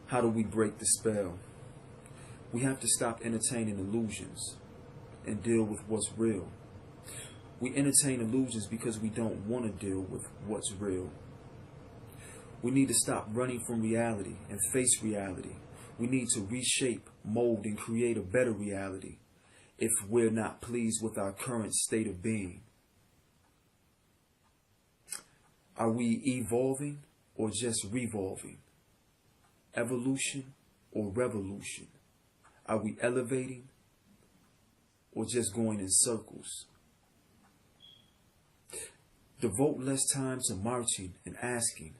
How do we break the spell? We have to stop entertaining illusions and deal with what's real. We entertain illusions because we don't want to deal with what's real. We need to stop running from reality and face reality. We need to reshape, mold, and create a better reality if we're not pleased with our current state of being. Are we evolving or just revolving? Evolution or revolution? Are we elevating or just going in circles? Devote less time to marching and asking.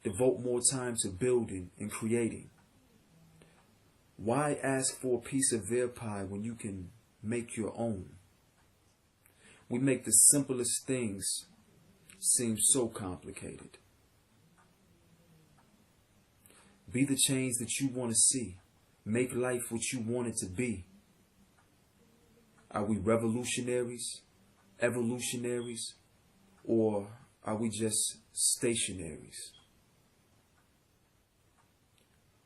Devote more time to building and creating. Why ask for a piece of their pie when you can make your own? We make the simplest things seem so complicated. Be the change that you want to see. Make life what you want it to be. Are we revolutionaries, evolutionaries, or are we just stationaries?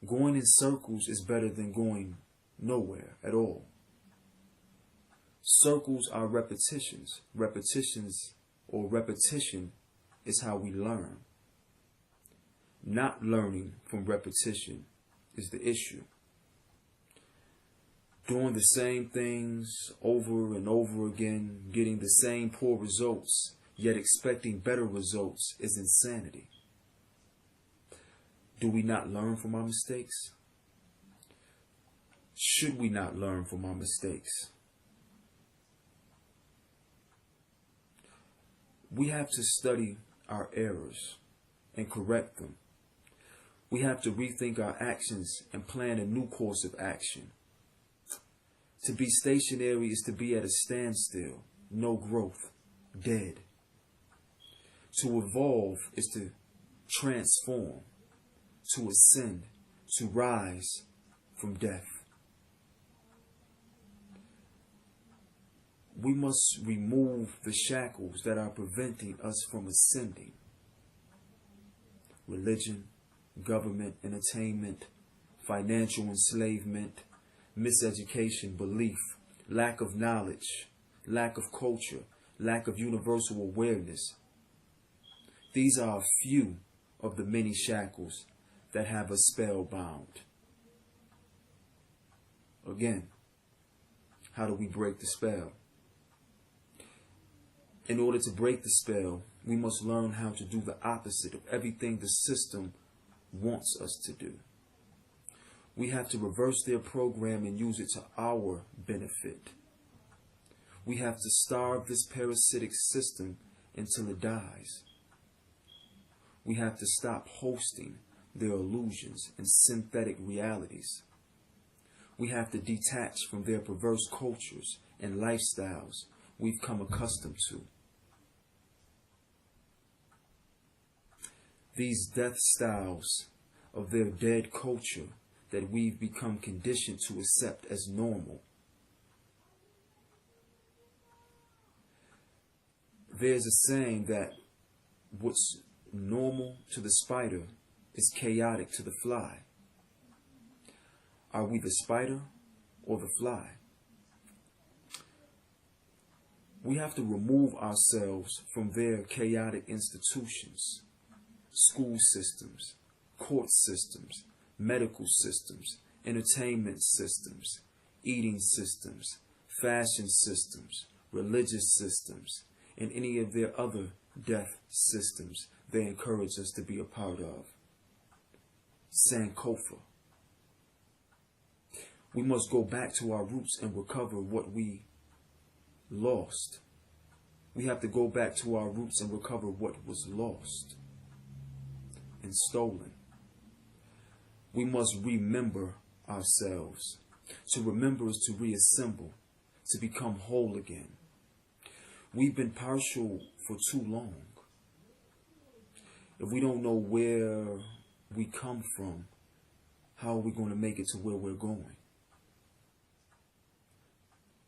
Going in circles is better than going nowhere at all. Circles are repetitions. Repetition is how we learn. Not learning from repetition is the issue. Doing the same things over and over again, getting the same poor results, yet expecting better results is insanity. Do we not learn from our mistakes? Should we not learn from our mistakes? We have to study our errors and correct them. We have to rethink our actions and plan a new course of action. To be stationary is to be at a standstill, no growth, dead. To evolve is to transform, to ascend, to rise from death. We must remove the shackles that are preventing us from ascending. Religion, government, entertainment, financial enslavement, miseducation, belief, lack of knowledge, lack of culture, lack of universal awareness. These are a few of the many shackles that have us spellbound. Again, how do we break the spell? In order to break the spell, we must learn how to do the opposite of everything the system wants us to do. We have to reverse their program and use it to our benefit. We have to starve this parasitic system until it dies. We have to stop hosting their illusions and synthetic realities. We have to detach from their perverse cultures and lifestyles we've come accustomed to. These death styles of their dead culture that we've become conditioned to accept as normal. There's a saying that what's normal to the spider is chaotic to the fly. Are we the spider or the fly? We have to remove ourselves from their chaotic institutions, school systems, court systems, medical systems, entertainment systems, eating systems, fashion systems, religious systems, and any of their other death systems they encourage us to be a part of. Sankofa. We must go back to our roots and recover what we lost. We have to go back to our roots and recover what was lost and stolen. We must remember ourselves. To remember is to reassemble, to become whole again. We've been partial for too long. If we don't know where we come from, how are we going to make it to where we're going?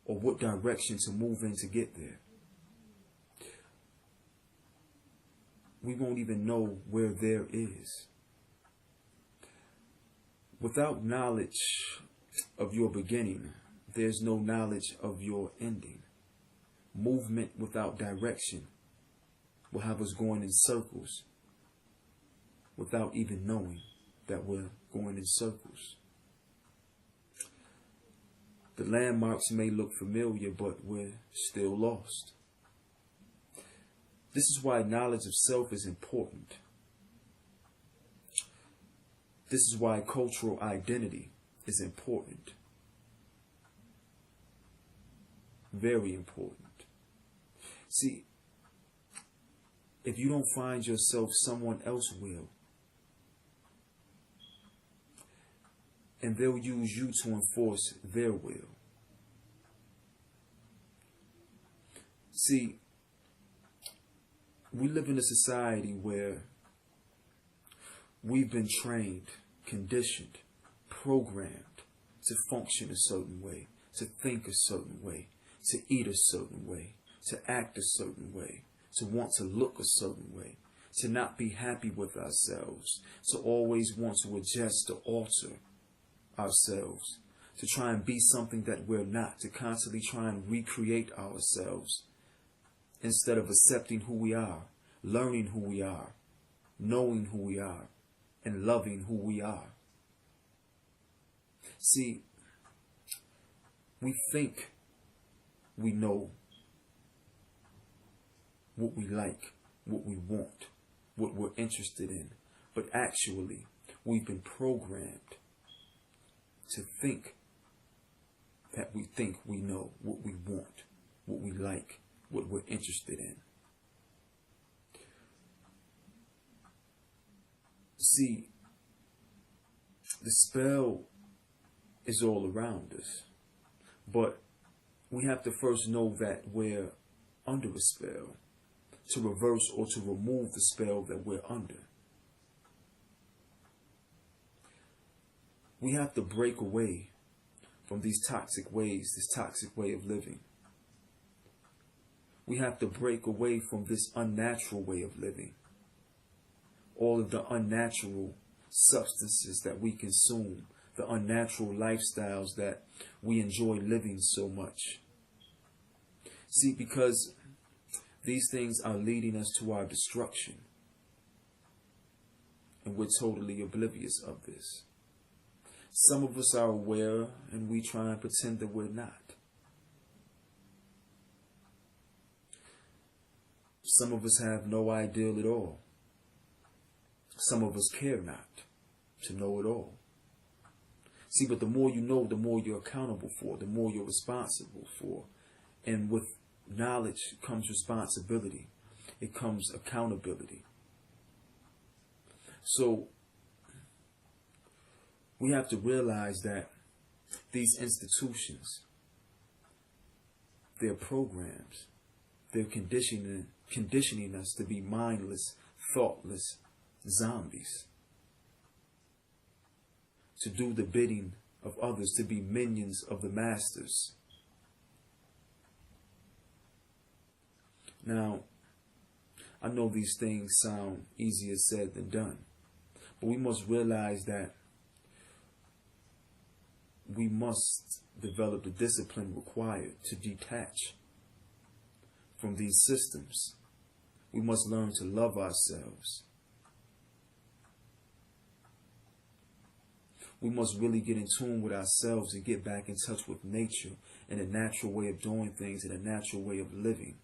Or what direction to move in to get there? We won't even know where there is. Without knowledge of your beginning, there's no knowledge of your ending. Movement without direction will have us going in circles without even knowing that we're going in circles. The landmarks may look familiar, but we're still lost. This is why knowledge of self is important. This is why cultural identity is important. Very important. See, if you don't find yourself, someone else will. And they'll use you to enforce their will. See, we live in a society where we've been trained, conditioned, programmed to function a certain way, to think a certain way, to eat a certain way, to act a certain way, to want to look a certain way, to not be happy with ourselves, to always want to adjust, to alter ourselves, to try and be something that we're not, to constantly try and recreate ourselves instead of accepting who we are, learning who we are, knowing who we are, and loving who we are. See, we think we know what we like, what we want, what we're interested in, but actually we've been programmed to think that we think we know what we want, what we like, what we're interested in. See, the spell is all around us, but we have to first know that we're under a spell to reverse or to remove the spell that we're under. We have to break away from these toxic ways, this toxic way of living. We have to break away from this unnatural way of living. All of the unnatural substances that we consume, the unnatural lifestyles that we enjoy living so much. See, because these things are leading us to our destruction. And we're totally oblivious of this. Some of us are aware and we try and pretend that we're not. Some of us have no ideal at all. Some of us care not to know it all. See, but the more you know, the more you're accountable for, the more you're responsible for. And with knowledge comes responsibility. It comes accountability. So we have to realize that these institutions, they're programs. They're conditioning us to be mindless, thoughtless zombies. To do the bidding of others, to be minions of the masters. Now, I know these things sound easier said than done, but we must realize that we must develop the discipline required to detach from these systems. We must learn to love ourselves. We must really get in tune with ourselves and get back in touch with nature and a natural way of doing things and a natural way of living.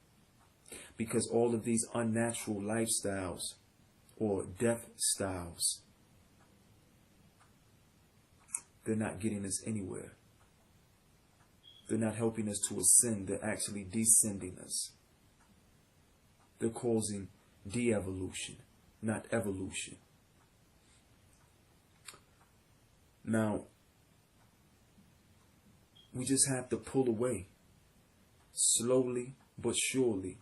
Because all of these unnatural lifestyles or death styles, they're not getting us anywhere. They're not helping us to ascend. They're actually descending us. They're causing de-evolution, not evolution. Now, we just have to pull away, slowly but surely,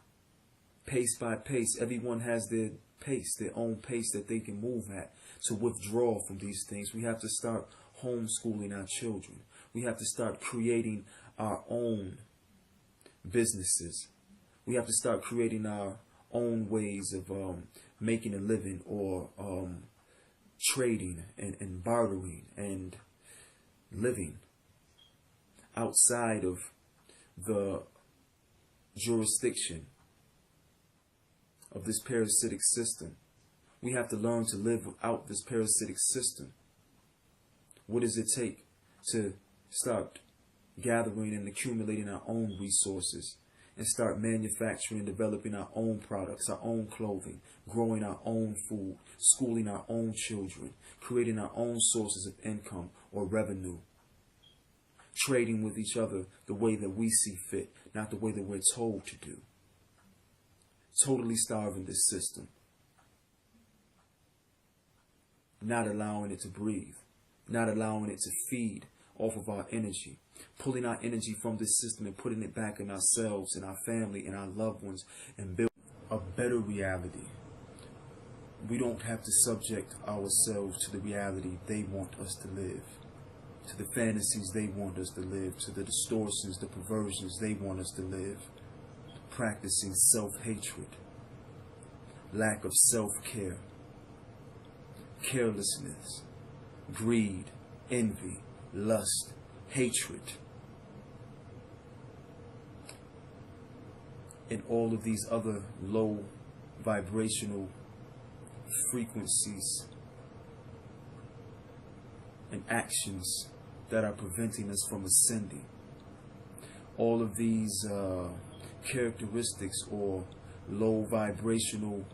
pace by pace. Everyone has their pace, their own pace that they can move at to withdraw from these things. We have to start homeschooling our children. We have to start creating our own businesses. We have to start creating our own ways of making a living or trading and bartering and living outside of the jurisdiction of this parasitic system. We have to learn to live without this parasitic system. What does it take to start gathering and accumulating our own resources and start manufacturing, developing our own products, our own clothing, growing our own food, schooling our own children, creating our own sources of income or revenue, trading with each other the way that we see fit, not the way that we're told to do. Totally starving this system, not allowing it to breathe, not allowing it to feed off of our energy, pulling our energy from this system and putting it back in ourselves and our family and our loved ones and build a better reality. We don't have to subject ourselves to the reality they want us to live, to the fantasies they want us to live, to the distortions, the perversions they want us to live, practicing self-hatred, lack of self-care, carelessness, greed, envy, lust, hatred, and all of these other low vibrational frequencies and actions that are preventing us from ascending. All of these characteristics or low vibrational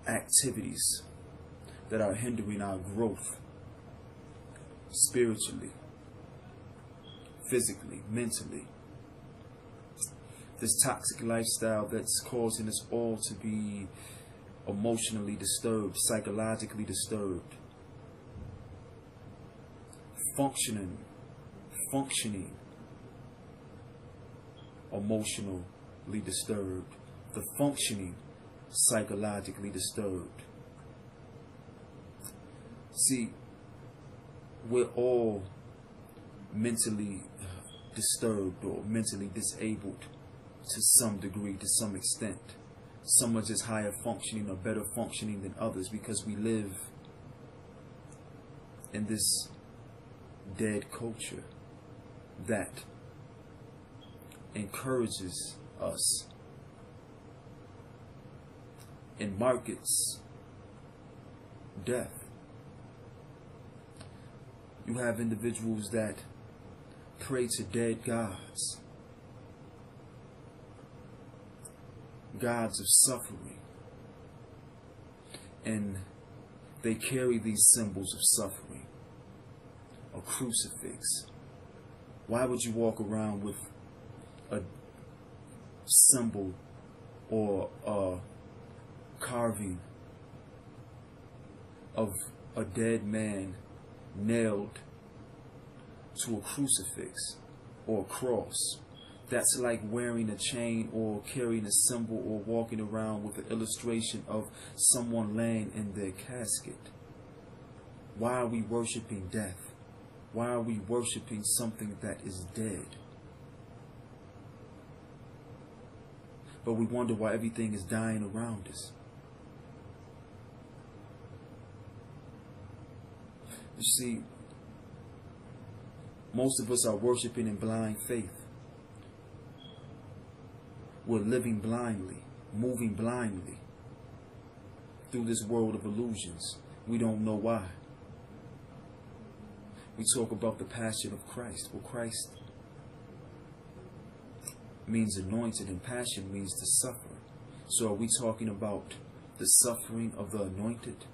activities that are hindering our growth spiritually, physically, mentally. This toxic lifestyle that's causing us all to be emotionally disturbed, psychologically disturbed, functioning, emotionally disturbed, the functioning, psychologically disturbed. See, we're all mentally disturbed or mentally disabled to some degree, to some extent. Some are just higher functioning or better functioning than others because we live in this dead culture that encourages us and markets death. You have individuals that pray to dead gods, gods of suffering, and they carry these symbols of suffering. A crucifix. Why would you walk around with a symbol or a carving of a dead man nailed to a crucifix or a cross? That's like wearing a chain or carrying a symbol or walking around with an illustration of someone laying in their casket. Why are we worshiping death? Why are we worshiping something that is dead? But we wonder why everything is dying around us. You see, most of us are worshiping in blind faith. We're living blindly, moving blindly through this world of illusions. We don't know why. We talk about the passion of Christ. Well, Christ means anointed and passion means to suffer. So are we talking about the suffering of the anointed?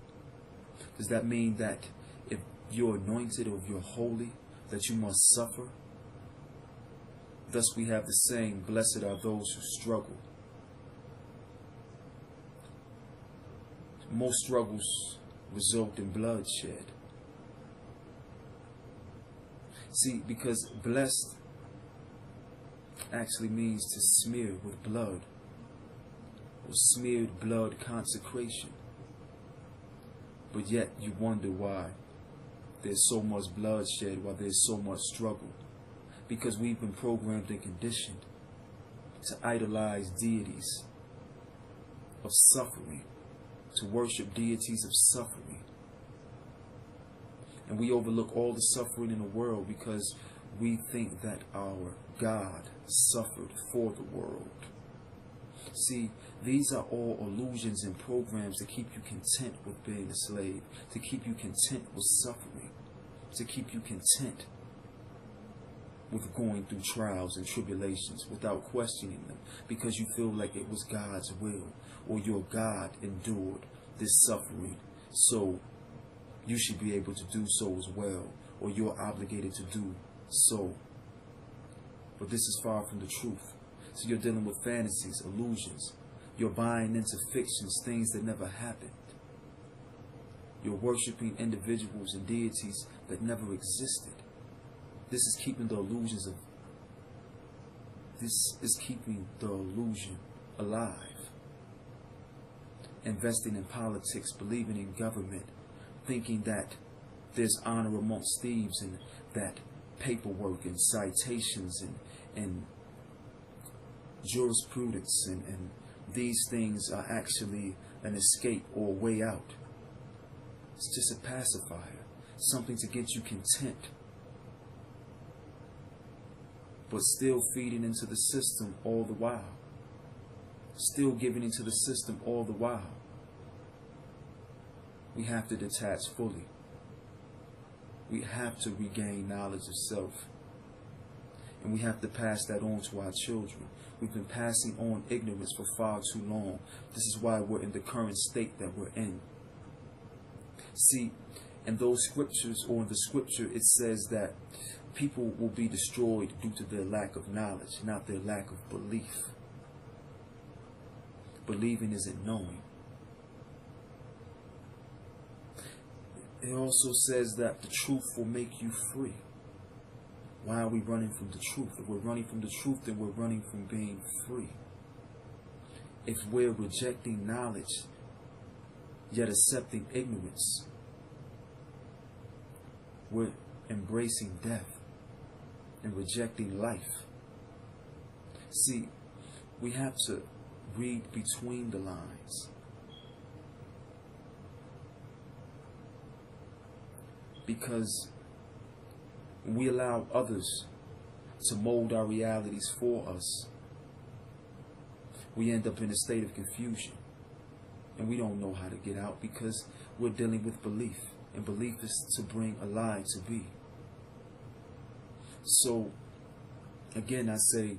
Does that mean that if you're anointed or if you're holy, that you must suffer? Thus we have the saying, blessed are those who struggle. Most struggles result in bloodshed. See, because blessed actually means to smear with blood, or smeared blood consecration. But yet you wonder why there's so much bloodshed, why there's so much struggle. Because we've been programmed and conditioned to idolize deities of suffering, to worship deities of suffering, And we overlook all the suffering in the world because we think that our God suffered for the world. See, these are all illusions and programs to keep you content with being a slave, to keep you content with suffering, to keep you content with going through trials and tribulations without questioning them, because you feel like it was God's will, or your God endured this suffering, so you should be able to do so as well, or you're obligated to do so. But this is far from the truth. So you're dealing with fantasies, illusions. You're buying into fictions, things that never happened. You're worshiping individuals and deities that never existed. This is keeping the illusions of the illusion alive. Investing in politics, believing in government, thinking that there's honor amongst thieves, and that paperwork and citations and jurisprudence and these things are actually an escape or a way out. It's just a pacifier, something to get you content, but still feeding into the system all the while, still giving into the system all the while. We have to detach fully. We have to regain knowledge of self. And we have to pass that on to our children. We've been passing on ignorance for far too long. This is why we're in the current state that we're in. See, in those scriptures, or in the scripture, it says that people will be destroyed due to their lack of knowledge, not their lack of belief. Believing isn't knowing. It also says that the truth will make you free. Why are we running from the truth? If we're running from the truth, then we're running from being free. If we're rejecting knowledge, yet accepting ignorance, we're embracing death and rejecting life. See, we have to read between the lines. Because we allow others to mold our realities for us, we end up in a state of confusion. And we don't know how to get out because we're dealing with belief. And belief is to bring a lie to be. So, again, I say,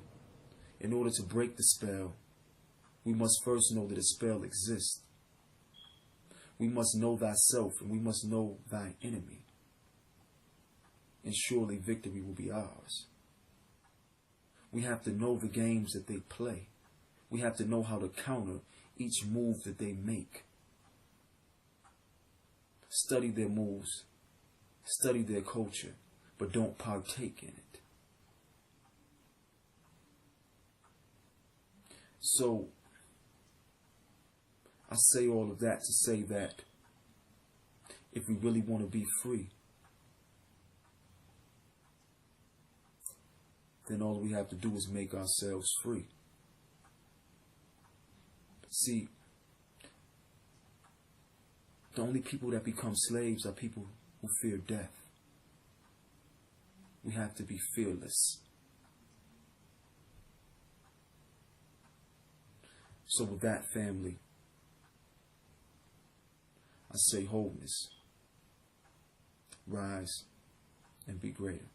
in order to break the spell, we must first know that a spell exists. We must know thyself, and we must know thy enemy. And surely victory will be ours. We have to know the games that they play. We have to know how to counter each move that they make. Study their moves. Study their culture, but don't partake in it. So, I say all of that to say that if we really want to be free, then all we have to do is make ourselves free. See, the only people that become slaves are people who fear death. We have to be fearless. So with that, family, I say wholeness, rise, and be greater.